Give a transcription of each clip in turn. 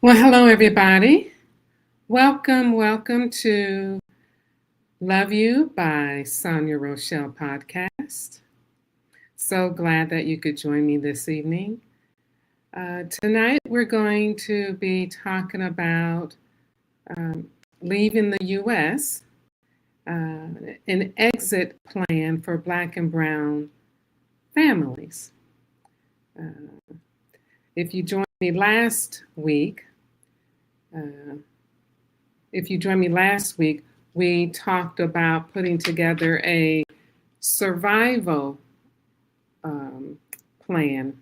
Well, hello, everybody. Welcome to Love You by Sonya Rochelle podcast. So glad that you could join me this evening. Tonight, we're going to be talking about um, leaving the U.S., an exit plan for Black and Brown families. Uh, if you joined me last week, uh, we talked about putting together a survival um, plan.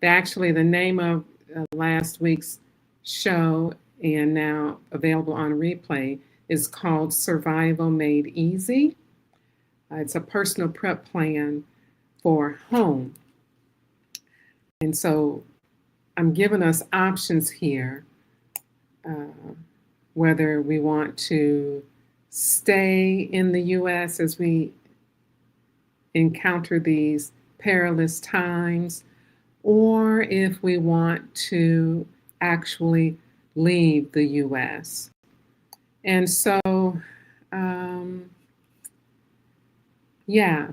Actually, the name of last week's show, and now available on replay, is called Survival Made Easy. It's a personal prep plan for home. And so I'm giving us options here, whether we want to stay in the U.S. as we encounter these perilous times, or if we want to actually leave the U.S. And so, yeah,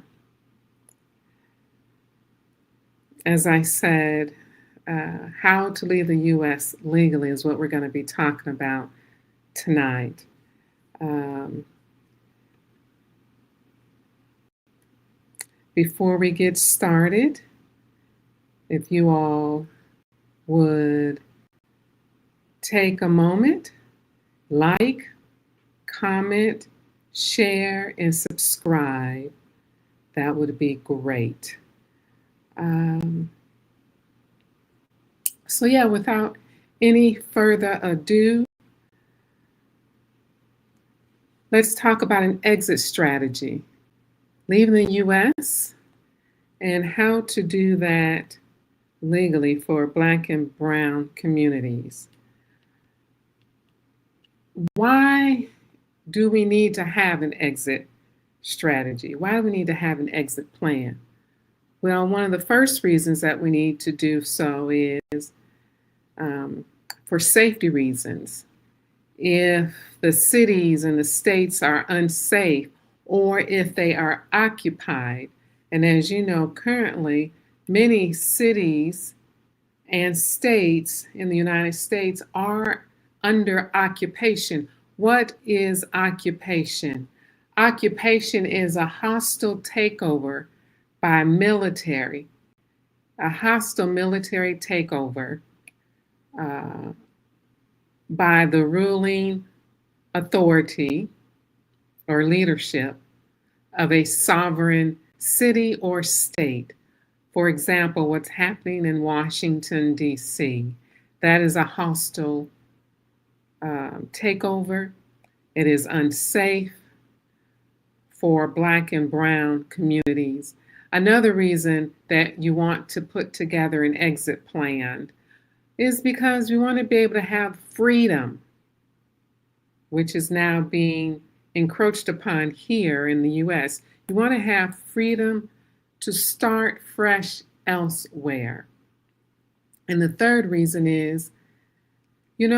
as I said, how to leave the U.S. legally is what we're going to be talking about tonight. Before we get started, if you all would take a moment, like, comment, share, and subscribe, that would be great. So yeah, without any further ado, let's talk about an exit strategy, leaving the U.S., and how to do that legally for Black and Brown communities. Why do we need to have an exit strategy? Why do we need to have an exit plan? Well, one of the first reasons that we need to do so is for safety reasons. If the cities and the states are unsafe, or if they are occupied, and as you know, currently, many cities and states in the United States are under occupation. What is occupation? Occupation is a hostile takeover by military, a hostile military takeover by the ruling authority or leadership of a sovereign city or state. For example, what's happening in Washington, D.C., that is a hostile takeover. It is unsafe for Black and Brown communities. Another reason that you want to put together an exit plan is because we want to be able to have freedom, which is now being encroached upon here in the U.S. You want to have freedom to start fresh elsewhere. And the third reason is, you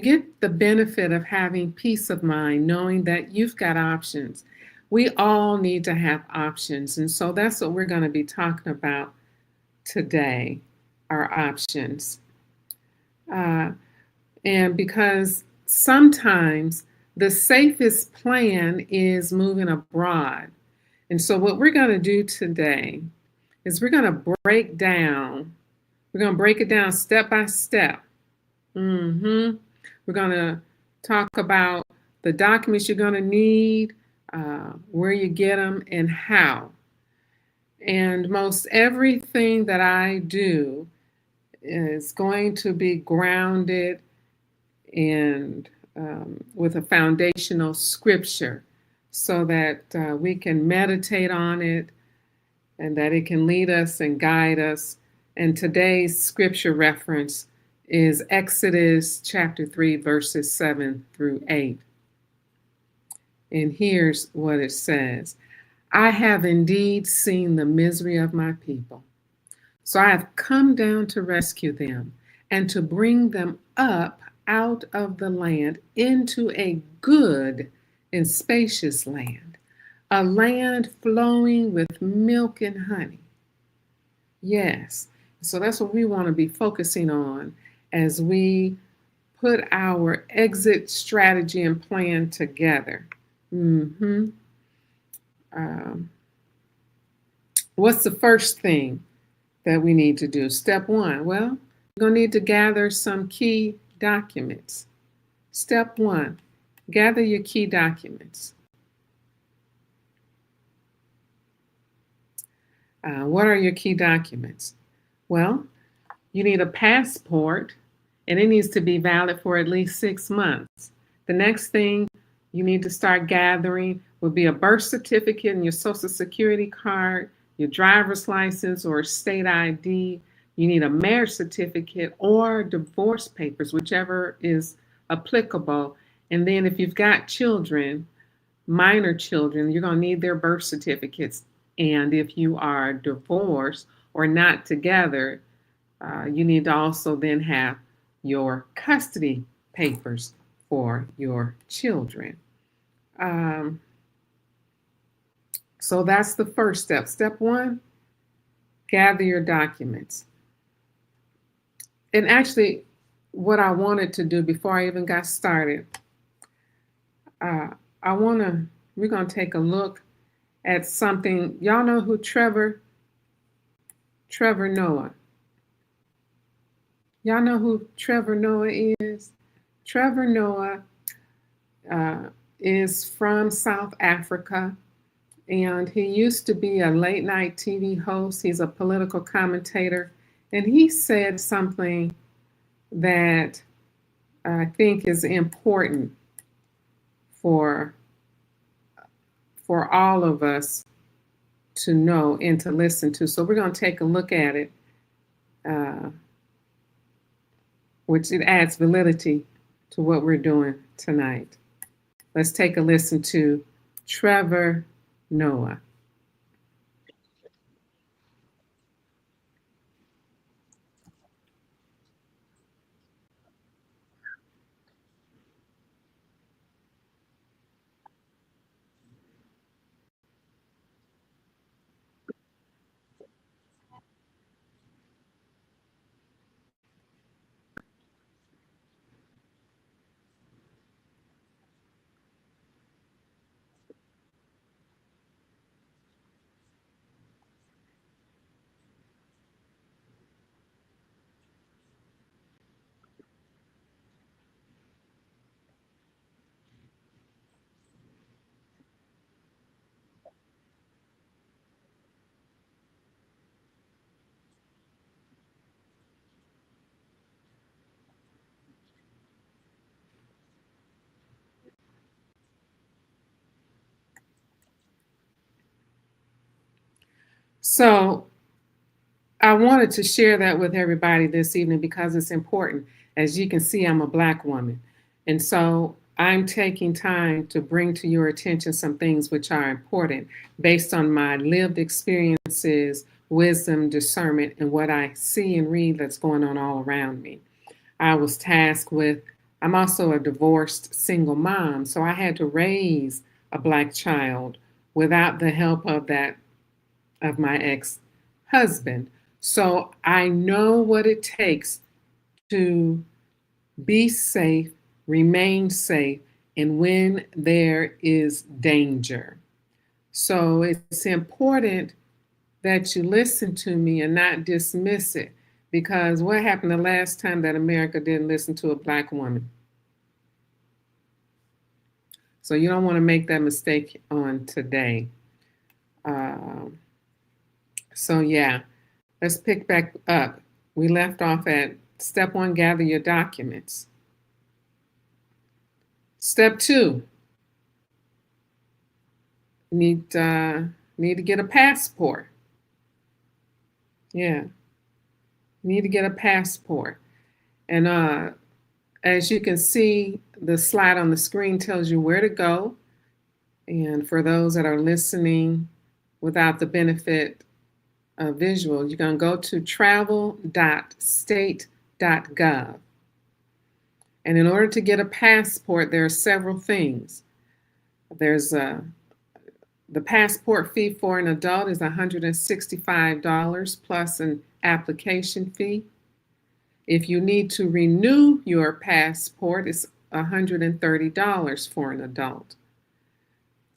get the benefit of having peace of mind, knowing that you've got options. We all need to have options. And so that's what we're going to be talking about today, our options. And because sometimes the safest plan is moving abroad. And so what we're going to do today is we're going to break it down step by step. We're going to talk about the documents you're going to need, where you get them, and how. And most everything that I do is going to be grounded and with a foundational scripture so that we can meditate on it and that it can lead us and guide us. And today's scripture reference is Exodus chapter 3, verses 7 through 8. And here's what it says. I have indeed seen the misery of my people. So I have come down to rescue them and to bring them up out of the land into a good and spacious land, a land flowing with milk and honey. Yes. So that's what we want to be focusing on as we put our exit strategy and plan together. hmm Um, what's the first thing that we need to do? Step one, well, you're going to need to gather some key documents. Step one, gather your key documents. What are your key documents? Well, you need a passport, and it needs to be valid for at least 6 months. The next thing you need to start gathering would be a birth certificate and your social security card, your driver's license or state ID. You need a marriage certificate or divorce papers, whichever is applicable. And then if you've got children, minor children, you're going to need their birth certificates. And if you are divorced or not together, you need to also then have your custody papers for your children. Um, so that's the first step. Step one, gather your documents. And actually, what I wanted to do before I even got started, uh, we're going to take a look at something. Y'all know who Trevor Noah? Y'all know who Trevor Noah is? Trevor Noah is from South Africa, and he used to be a late night TV host. He's a political commentator, and he said something that I think is important for all of us to know and to listen to. So we're going to take a look at it, which it adds validity to what we're doing tonight. Let's take a listen to Trevor Noah. So I wanted to share that with everybody this evening because it's important. As you can see, I'm a Black woman. And so I'm taking time to bring to your attention some things which are important based on my lived experiences, wisdom, discernment, and what I see and read that's going on all around me. I was tasked with, I'm also a divorced single mom, so I had to raise a Black child without the help of my ex-husband. So I know what it takes to be safe, remain safe, and when there is danger. So it's important that you listen to me and not dismiss it, because what happened the last time that America didn't listen to a Black woman? So you don't want to make that mistake on today. So yeah, let's pick back up. We left off at step one, gather your documents. Step two, need to get a passport. Yeah, need to get a passport. And as you can see, the slide on the screen tells you where to go. And for those that are listening without the benefit of visual, you're going to go to travel.state And in order to get a passport, there are several things. There's the passport fee for an adult is $165 plus an application fee. If you need to renew your passport, it's $130 for an adult.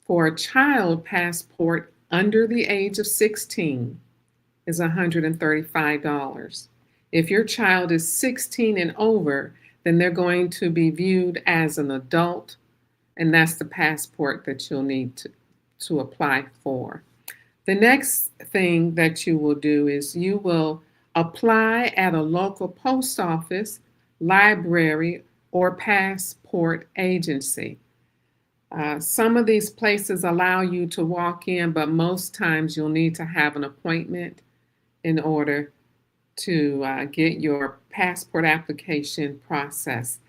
For a child passport under the age of 16 is $135. If your child is 16 and over, then they're going to be viewed as an adult, and that's the passport that you'll need to apply for. The next thing that you will do is you will apply at a local post office, library, or passport agency. Some of these places allow you to walk in, but most times you'll need to have an appointment in order to get your passport application processed.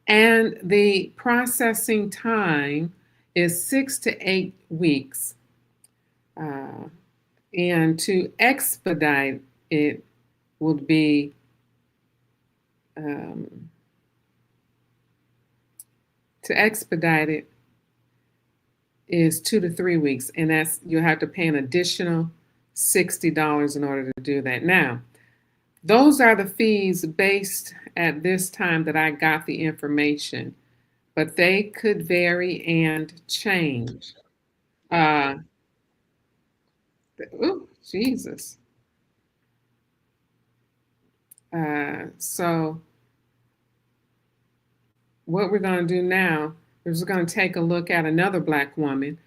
And the processing time is 6 to 8 weeks. Uh, and to expedite it would be um, to expedite it is 2 to 3 weeks, and that's you'll have to pay an additional $60 in order to do that. Now, those are the fees based at this time that I got the information, but they could vary and change. Uh, oh, Jesus. So what we're going to do now is we're going to take a look at another Black woman,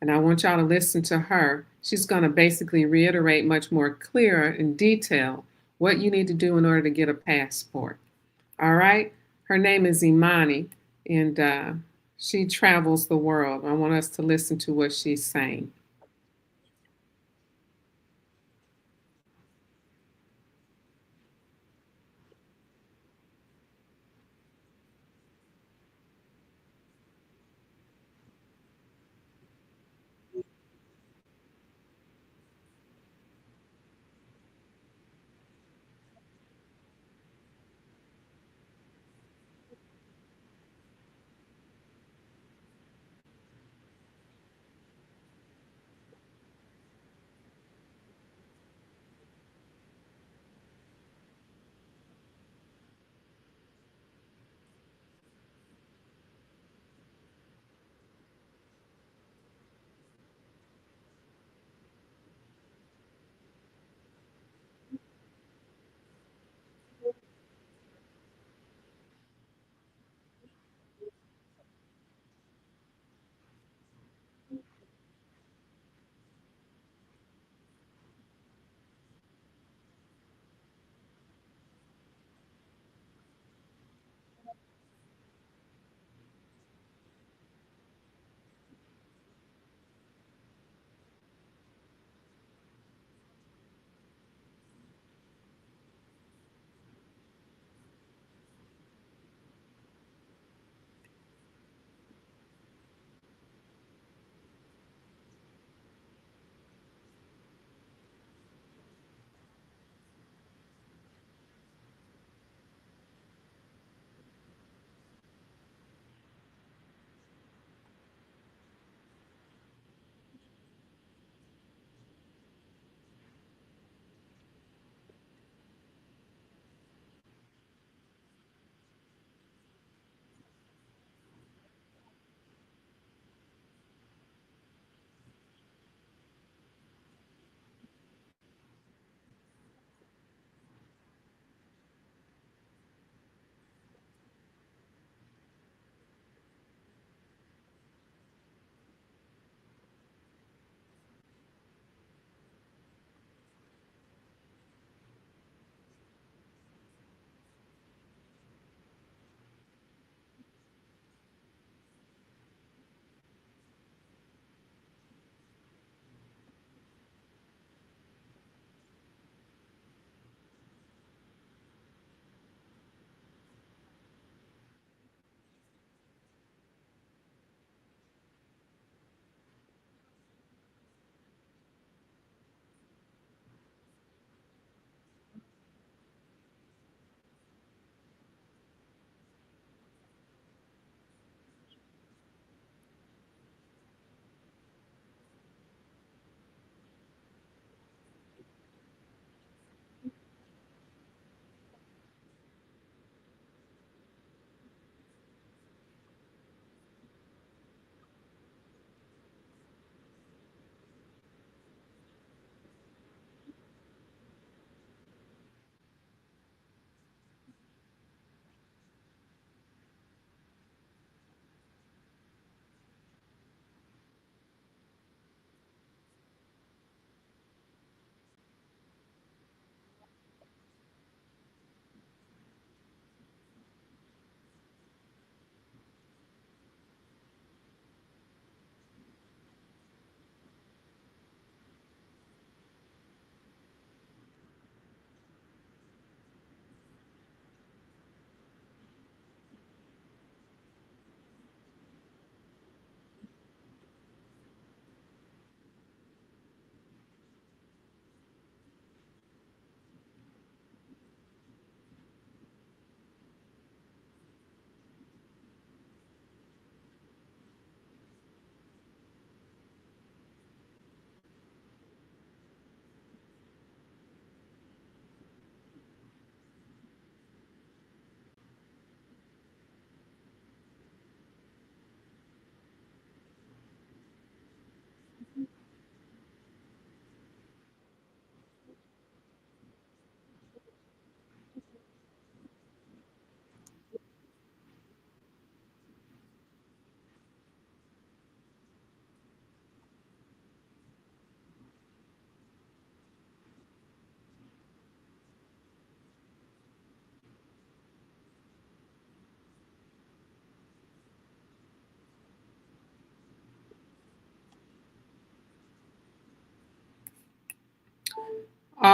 and I want y'all to listen to her. She's going to basically reiterate much more clearer in detail what you need to do in order to get a passport. All right? Her name is Imani, and she travels the world. I want us to listen to what she's saying.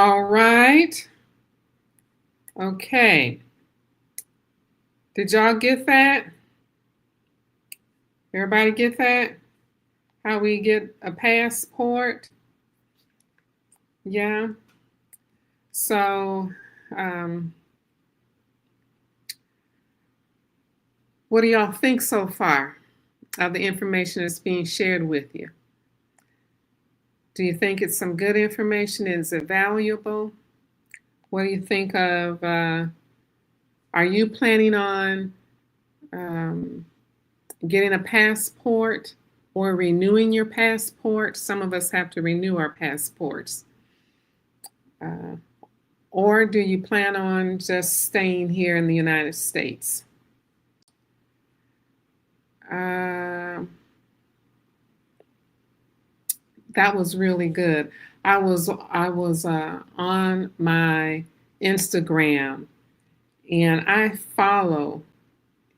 All right. Okay. Did y'all get that? Everybody get that? How we get a passport? Yeah. So, what do y'all think so far of the information that's being shared with you? Do you think it's some good information? Is it valuable? What do you think of? Are you planning on getting a passport or renewing your passport? Some of us have to renew our passports. Or do you plan on just staying here in the United States? That was really good. I was on my Instagram, and I follow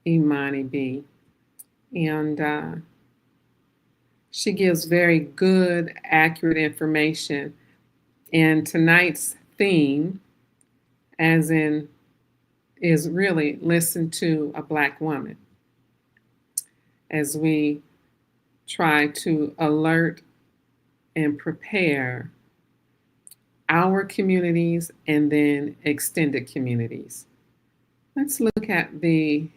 Imani B, and she gives very good, accurate information. And tonight's theme, as in, is really listen to a Black woman, as we try to alert and prepare our communities and then extended communities. Let's look at the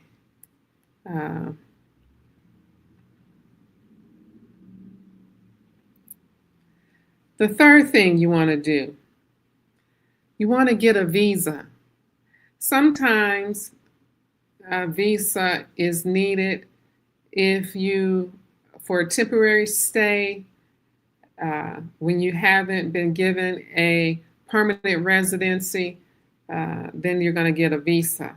third thing you want to do. You want to get a visa. Sometimes a visa is needed if you, for a temporary stay, when you haven't been given a permanent residency, then you're going to get a visa.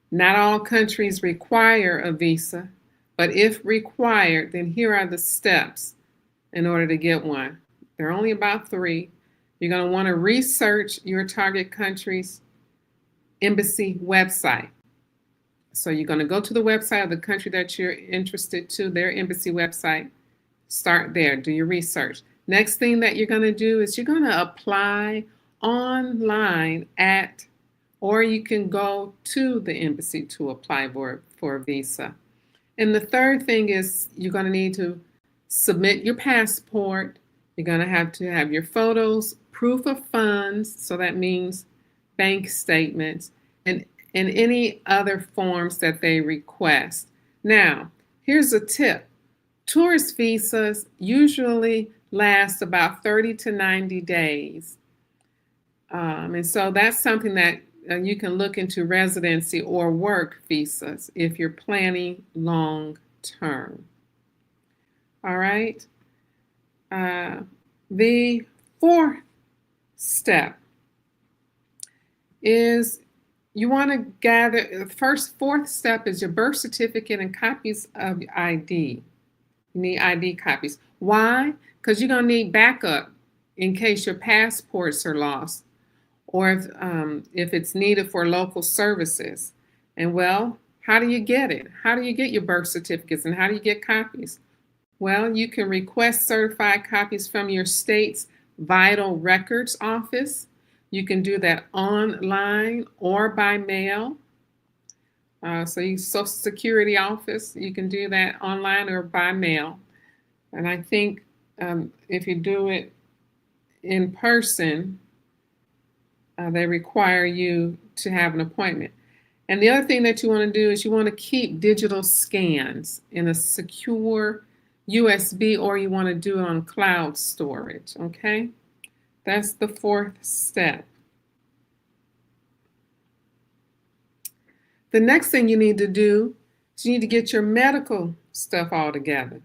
Not all countries require a visa, but if required, then here are the steps in order to get one. There are only about 3. You're going to want to research your target country's embassy website. So you're going to go to the website of the country that you're interested to, their embassy website. Start there, do your research. Next thing that you're going to do is you're going to apply online or you can go to the embassy to apply for a visa. And the third thing is you're going to need to submit your passport. You're going to have your photos, proof of funds, so that means bank statements, and any other forms that they request. Now, here's a tip. Tourist visas usually last about 30 to 90 days. And so that's something that you can look into, residency or work visas if you're planning long term. All right. The fourth step is you want to gather, the fourth step is your birth certificate and copies of ID. You need ID copies. Why? Because you're going to need backup in case your passports are lost, or if it's needed for local services. And well, how do you get it? How do you get your birth certificates, and how do you get copies? Well, you can request certified copies from your state's Vital Records Office. You can do that online or by mail. So your Social Security office, you can do that online or by mail. And I think if you do it in person, they require you to have an appointment. And the other thing that you want to do is you want to keep digital scans in a secure USB, or you want to do it on cloud storage, okay? That's the fourth step. The next thing you need to do is you need to get your medical stuff all together.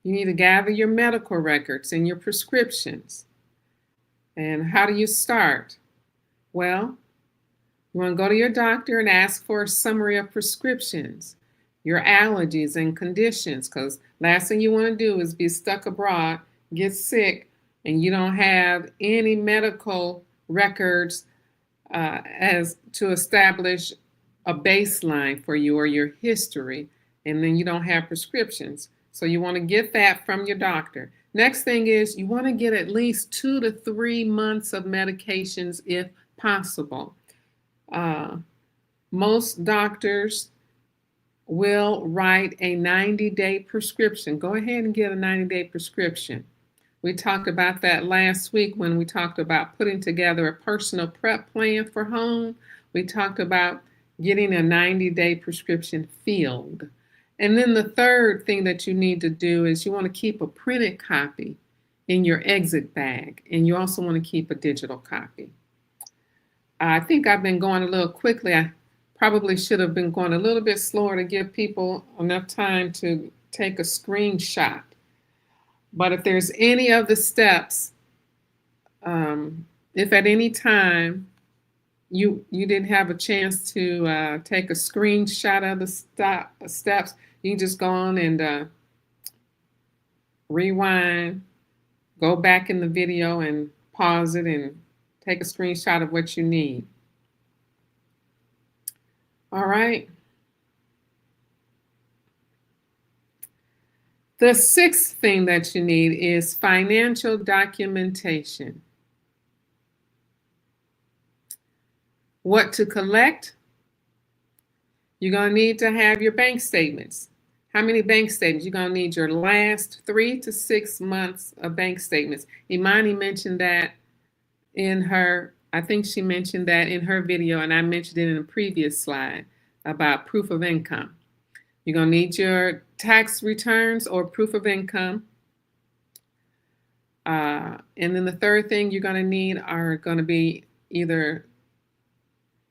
You need to gather your medical records and your prescriptions. And how do you start? Well, you want to go to your doctor and ask for a summary of prescriptions, your allergies and conditions, because last thing you want to do is be stuck abroad, get sick, and you don't have any medical records as to establish a baseline for you or your history, and then you don't have prescriptions. So you want to get that from your doctor. Next thing is you want to get at least 2 to 3 months of medications if possible. Most doctors will write a 90-day prescription. Go ahead and get a 90-day prescription. We talked about that last week when we talked about putting together a personal prep plan for home. We talked about getting a 90-day prescription filled. And then the third thing that you need to do is you want to keep a printed copy in your exit bag, and you also want to keep a digital copy. I think I've been going a little quickly. I probably should have been going a little bit slower to give people enough time to take a screenshot. But if there's any of the steps, if at any time you didn't have a chance to take a screenshot of the steps, you can just go on and rewind, go back in the video and pause it and take a screenshot of what you need. All right. The sixth thing that you need is financial documentation. What to collect? You're going to need to have your bank statements. How many bank statements? You're going to need your last 3 to 6 months of bank statements. Imani mentioned that I think she mentioned that in her video, and I mentioned it in a previous slide about proof of income. You're going to need your tax returns or proof of income. And then the third thing you're going to need are going to be either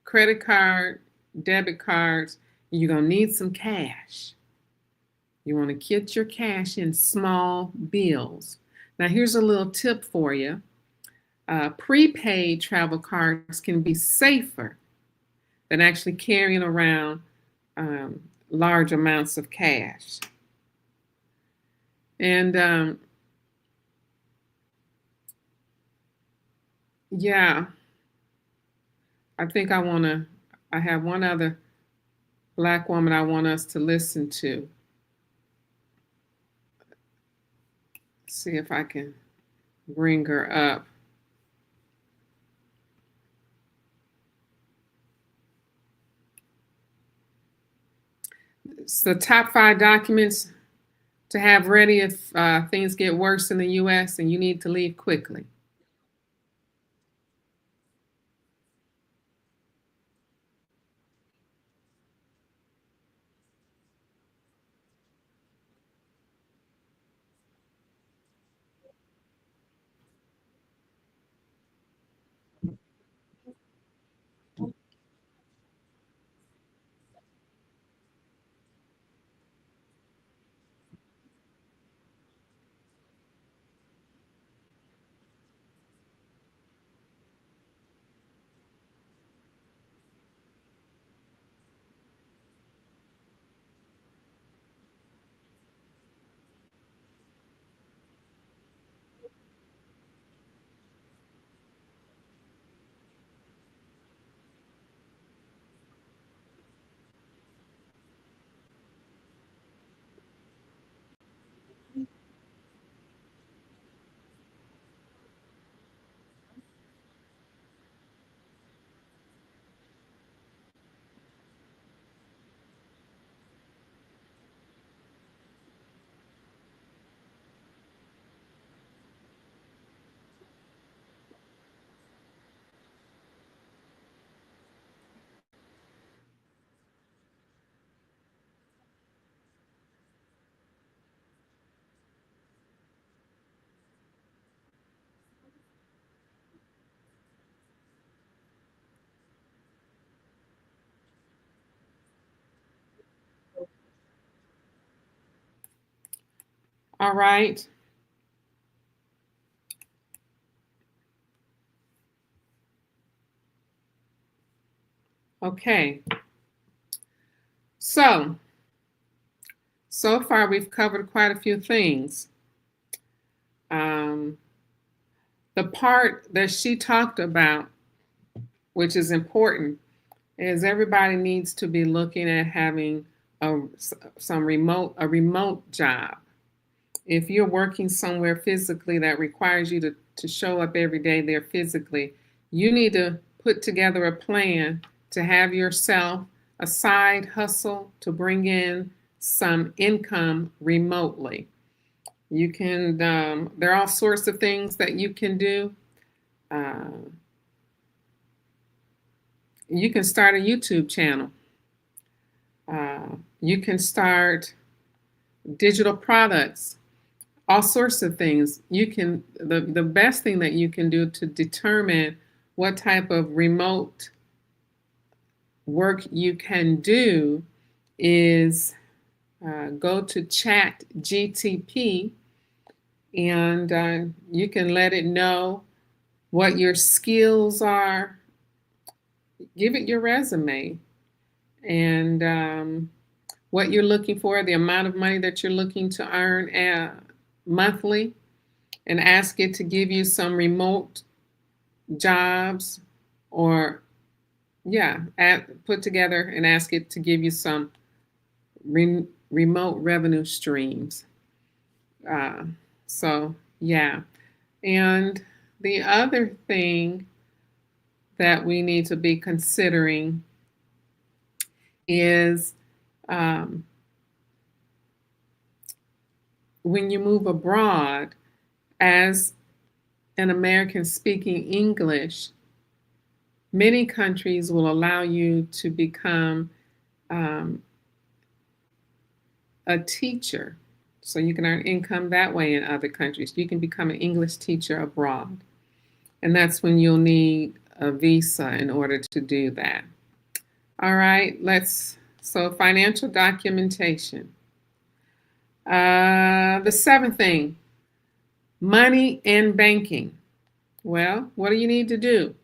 credit card, debit cards. You're going to need some cash. You want to get your cash in small bills. Now, here's a little tip for you. Prepaid travel cards can be safer than actually carrying around large amounts of cash. And yeah, I think I have one other Black woman I want us to listen to. See if I can bring her up. It's the top 5 documents to have ready if things get worse in the U.S. and you need to leave quickly. All right. Okay. So far we've covered quite a few things. The part that she talked about, which is important, is everybody needs to be looking at having a remote job. If you're working somewhere physically that requires you to show up every day there physically, you need to put together a plan to have yourself a side hustle to bring in some income remotely. You can, there are all sorts of things that you can do. Uh, you can start a YouTube channel. You can start digital products, all sorts of things. You can, the best thing that you can do to determine what type of remote work you can do is go to Chat GTP, and you can let it know what your skills are. Give it your resume and what you're looking for, the amount of money that you're looking to earn monthly, and ask it to give you some remote jobs, or put together and ask it to give you some remote revenue streams. Uh, so yeah, and the other thing that we need to be considering is when you move abroad as an American speaking English, many countries will allow you to become a teacher. So you can earn income that way in other countries. You can become an English teacher abroad. And that's when you'll need a visa in order to do that. All right, so financial documentation. The seventh thing, money and banking. Well, what do you need to do?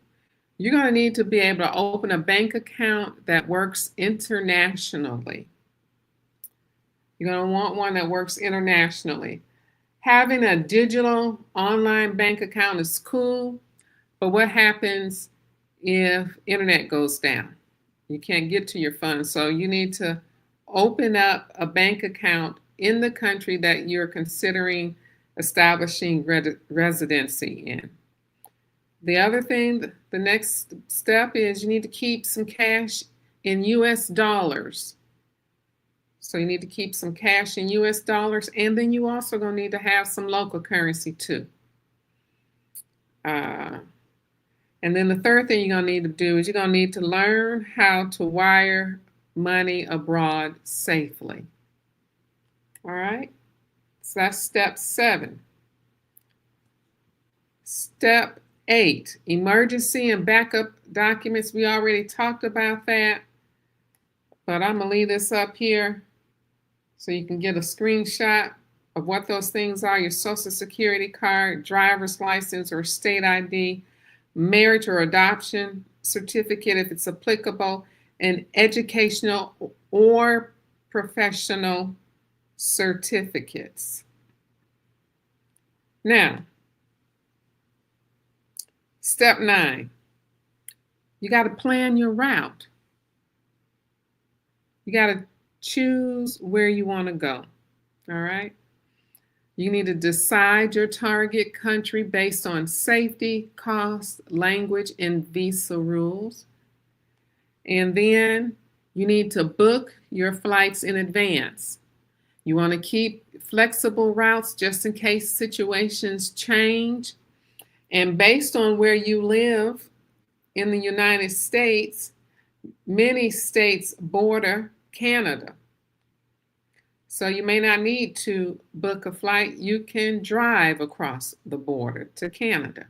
You're going to need to be able to open a bank account that works internationally. You're going to want one that works internationally. Having a digital online bank account is cool, but what happens if internet goes down? You can't get to your funds, so you need to open up a bank account in the country that you're considering establishing residency in. The other thing, the next step is you need to keep some cash in US dollars. So you need to keep some cash in US dollars, and then you also going to need to have some local currency too. And then the third thing you're going to need to do is you're going to need to learn how to wire money abroad safely. All right? So that's step 7. Step 8, emergency and backup documents. We already talked about that, but I'm going to leave this up here so you can get a screenshot of what those things are: your Social Security card, driver's license or state ID, marriage or adoption certificate if it's applicable, and educational or professional certificates. Now, step 9, you got to plan your route. You got to choose where you want to go. All right. You need to decide your target country based on safety, cost, language, and visa rules. And then you need to book your flights in advance. You want to keep flexible routes just in case situations change. And based on where you live in the United States, many states border Canada. So you may not need to book a flight. You can drive across the border to Canada.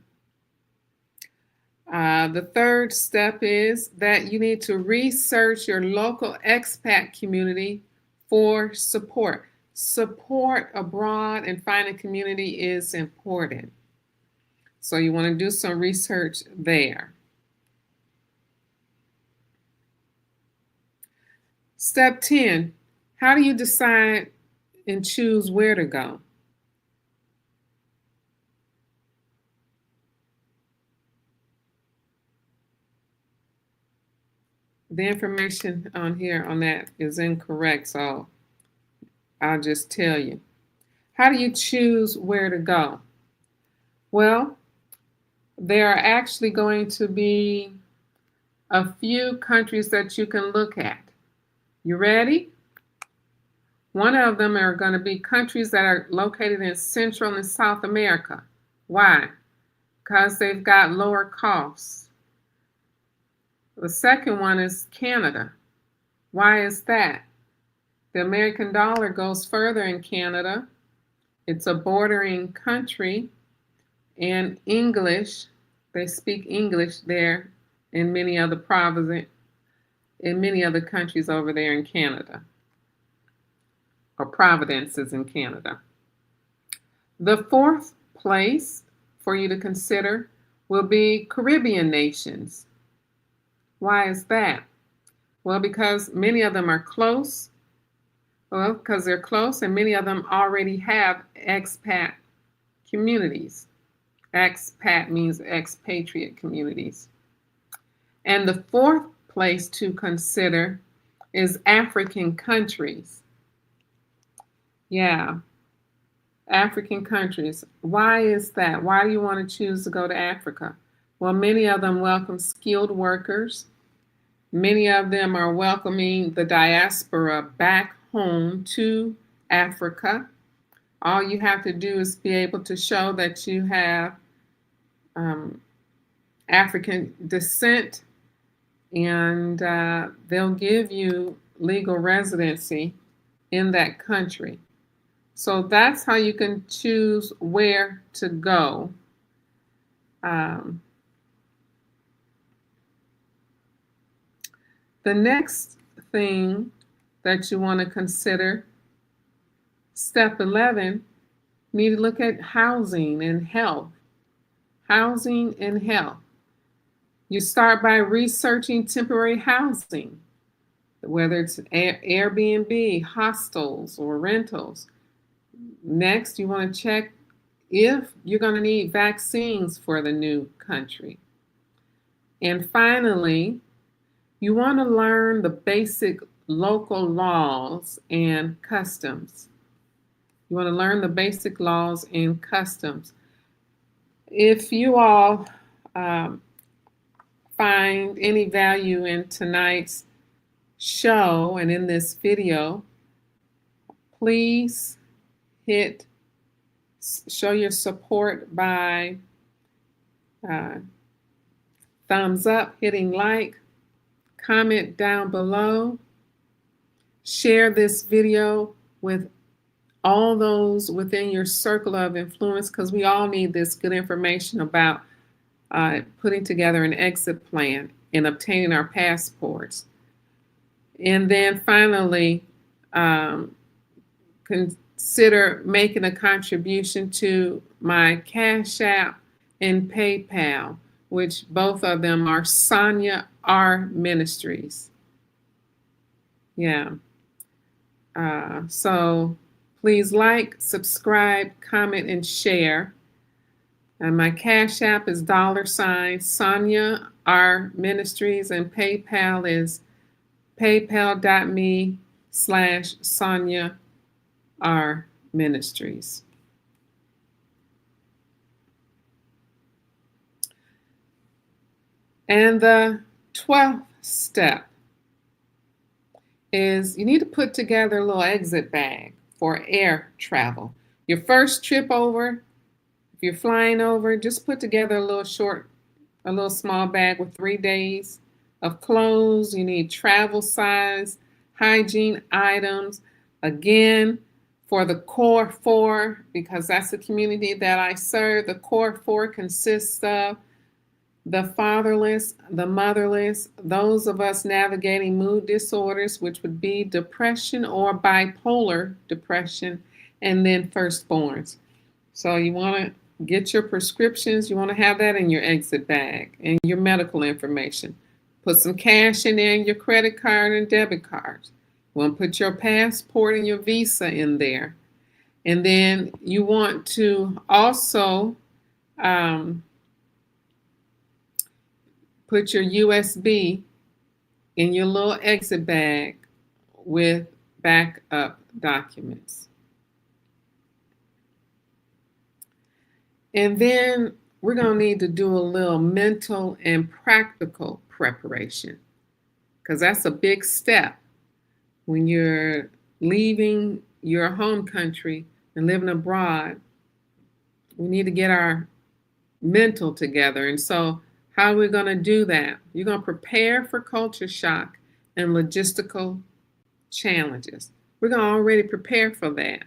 The third step is that you need to research your local expat community for support. Support abroad and finding community is important. So you want to do some research there. Step 10, how do you decide and choose where to go? The information on here on that is incorrect, so I'll just tell you. How do you choose where to go? Well, there are actually going to be a few countries that you can look at. You ready? One of them are going to be countries that are located in Central and South America. Why? Because they've got lower costs. The second one is Canada. Why is that? The American dollar goes further in Canada. It's a bordering country, and English, they speak English there in many other provinces, in many other countries over there in Canada, or provinces in Canada. The fourth place for you to consider will be Caribbean nations. Why is that? Well, because many of them are close. Well, because they're close, and many of them already have expat communities. Expat means expatriate communities. And the fourth place to consider is African countries. Yeah, African countries. Why is that? Why do you want to choose to go to Africa? Well, many of them welcome skilled workers. Many of them are welcoming the diaspora back home to Africa. All you have to do is be able to show that you have African descent, and they'll give you legal residency in that country. So that's how you can choose where to go. The next thing that you want to consider, step 11, you need to look at housing and health. Housing and health. You start by researching temporary housing, whether it's Airbnb, hostels, or rentals. Next, you want to check if you're going to need vaccines for the new country. And finally, you want to learn the basic local laws and customs. You want to learn the basic laws and customs. If you all find any value in tonight's show and in this video, please show your support by thumbs up, hitting like, comment down below, share this video with all those within your circle of influence, because we all need this good information about putting together an exit plan and obtaining our passports. And then finally, consider making a contribution to my CashApp and PayPal, which both of them are Sonya Ministries. Yeah. So please like, subscribe, comment, and share. And my Cash App is $ Sonya Ministries, and PayPal is paypal.me/Sonya Ministries. And the 12th step is you need to put together a little exit bag for air travel. Your first trip over, if you're flying over, just put together a little small bag with 3 days of clothes. You need travel size, hygiene items. Again, for the core 4, because that's the community that I serve, the core 4 consists of the fatherless, the motherless, those of us navigating mood disorders, which would be depression or bipolar depression, and then firstborns. So you want to get your prescriptions. You want to have that in your exit bag and your medical information. Put some cash in there, your credit card and debit cards. You want to put your passport and your visa in there. And then you want to also put your USB in your little exit bag with backup documents. And then we're going to need to do a little mental and practical preparation because that's a big step when you're leaving your home country and living abroad. We need to get our mental together. And so, how are we going to do that? You're going to prepare for culture shock and logistical challenges. We're going to already prepare for that.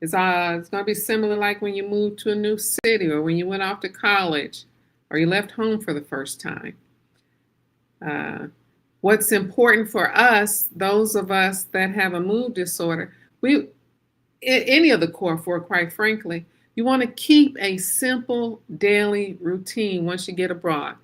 It's going to be similar like when you moved to a new city or when you went off to college or you left home for the first time. What's important for us, those of us that have a mood disorder, any of the core four, quite frankly, you want to keep a simple daily routine once you get abroad.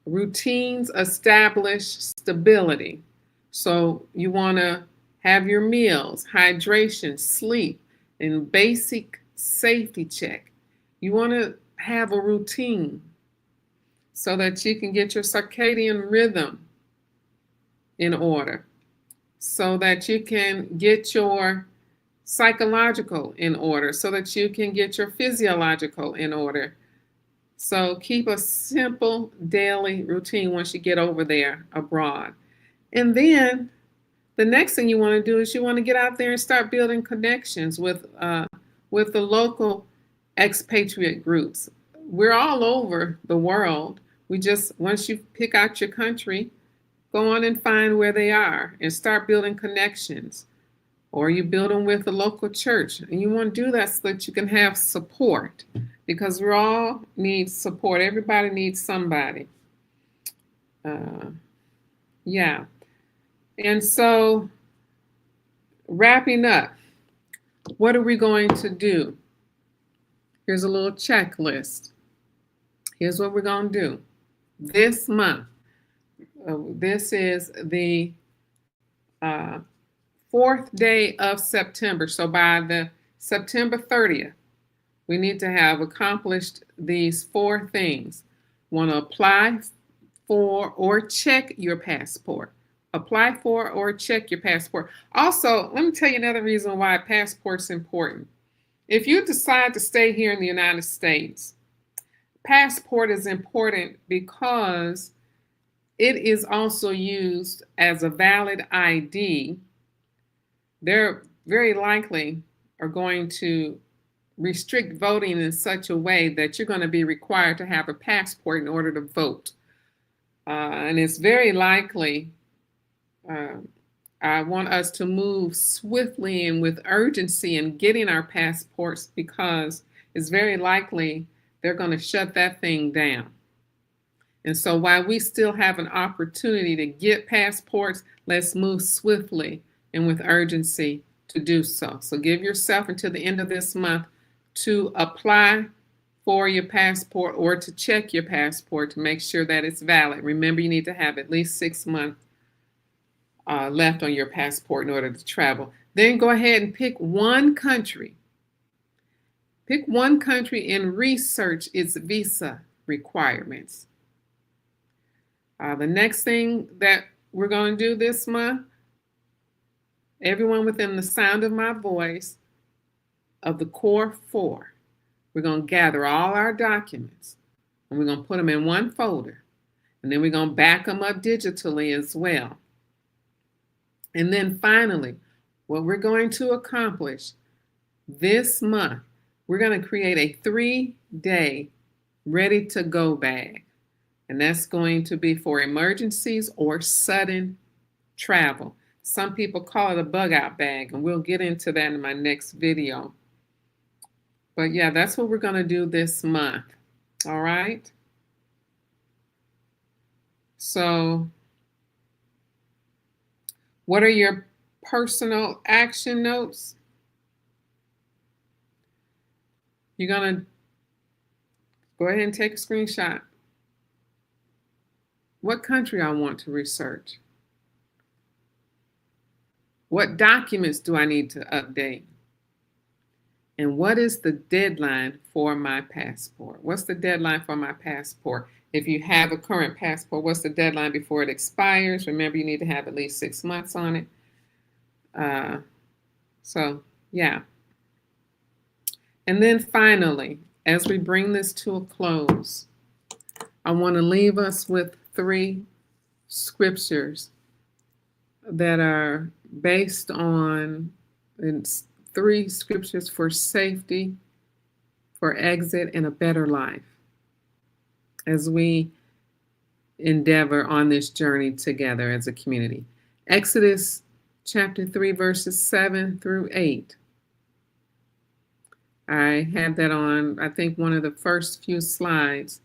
Routines establish stability. So you want to have your meals, hydration, sleep, and basic safety check. You want to have a routine so that you can get your circadian rhythm in order, so that you can get your psychological in order, so that you can get your physiological in order. So keep a simple daily routine once you get over there abroad. And then the next thing you want to do is you want to get out there and start building connections with the local expatriate groups. We're all over the world. We just, once you pick out your country, go on and find where they are and start building connections. Or you build them with the local church. And you want to do that so that you can have support, because we all need support. Everybody needs somebody. Yeah. And so, wrapping up, what are we going to do? Here's a little checklist. Here's what we're going to do this month. This is the 4th day of September. So by the September 30th, we need to have accomplished these 4 things. Want to apply for or check your passport. Apply for or check your passport. Also, let me tell you another reason why a passport's important. If you decide to stay here in the United States, passport is important because it is also used as a valid ID. They're very likely are going to restrict voting in such a way that you're going to be required to have a passport in order to vote. And it's very likely, I want us to move swiftly and with urgency in getting our passports, because it's very likely they're going to shut that thing down. And so while we still have an opportunity to get passports, let's move swiftly and with urgency to do so. So give yourself until the end of this month to apply for your passport or to check your passport to make sure that it's valid. Remember, you need to have at least 6 months left on your passport in order to travel. Then go ahead and pick one country. Pick one country and research its visa requirements. The next thing that we're going to do this month, everyone within the sound of my voice, of the core 4, we're going to gather all our documents and we're going to put them in one folder. And then we're going to back them up digitally as well. And then finally, what we're going to accomplish this month, we're going to create a 3-day ready to go bag. And that's going to be for emergencies or sudden travel. Some people call it a bug out bag, and we'll get into that in my next video. But yeah, that's what we're going to do this month. All right. So, what are your personal action notes? You're going to go ahead and take a screenshot. What country I want to research? What documents do I need to update? And what is the deadline for my passport? What's the deadline for my passport? If you have a current passport, what's the deadline before it expires? Remember, you need to have at least 6 months on it. So, yeah. And then finally, as we bring this to a close, I want to leave us with 3 scriptures that are based on 3 scriptures for safety, for exit, and a better life as we endeavor on this journey together as a community. Exodus chapter 3, verses 7 through 8. I had that on, I think, one of the first few slides.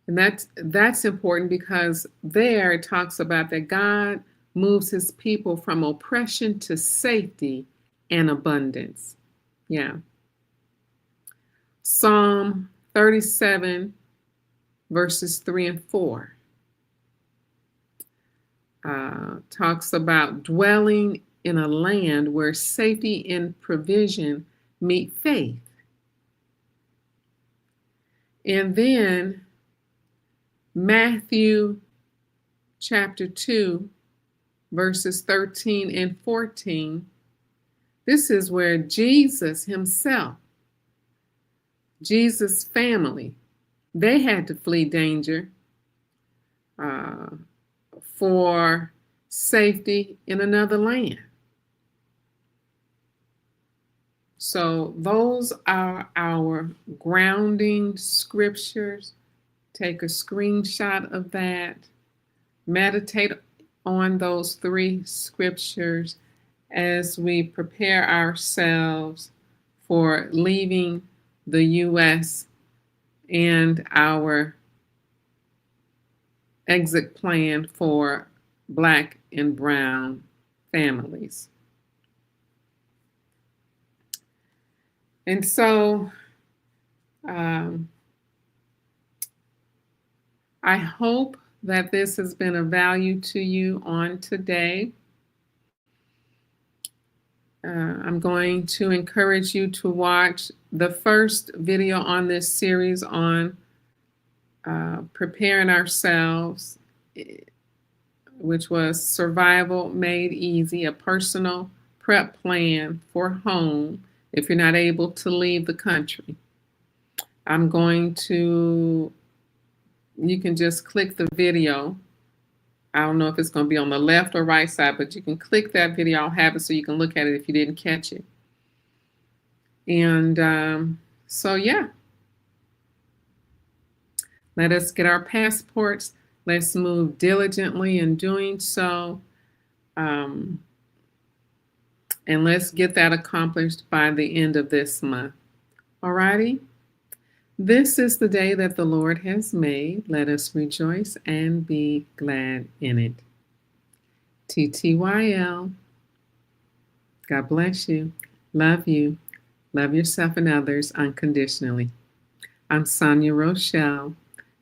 And that's important because there it talks about that God moves his people from oppression to safety and abundance. Yeah. Psalm 37, verses 3 and 4 talks about dwelling in a land where safety and provision meet faith. And then Matthew chapter 2, verses 13 and 14. This is where Jesus himself, Jesus' family, they had to flee danger for safety in another land. So those are our grounding scriptures. Take a screenshot of that. Meditate on those 3 scriptures as we prepare ourselves for leaving the U.S. and our exit plan for Black and brown families. And so I hope that this has been of value to you on today. I'm going to encourage you to watch the first video on this series on preparing ourselves, which was Survival Made Easy, a personal prep plan for home if you're not able to leave the country. I'm going to, you can just click the video. I don't know if it's going to be on the left or right side, but you can click that video. I'll have it so you can look at it if you didn't catch it. And so, yeah. Let us get our passports. Let's move diligently in doing so. And let's get that accomplished by the end of this month. All righty? This is the day that the Lord has made. Let us rejoice and be glad in it. TTYL. God bless you. Love you. Love yourself and others unconditionally. I'm Sonya Rochelle,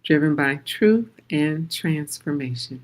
driven by truth and transformation.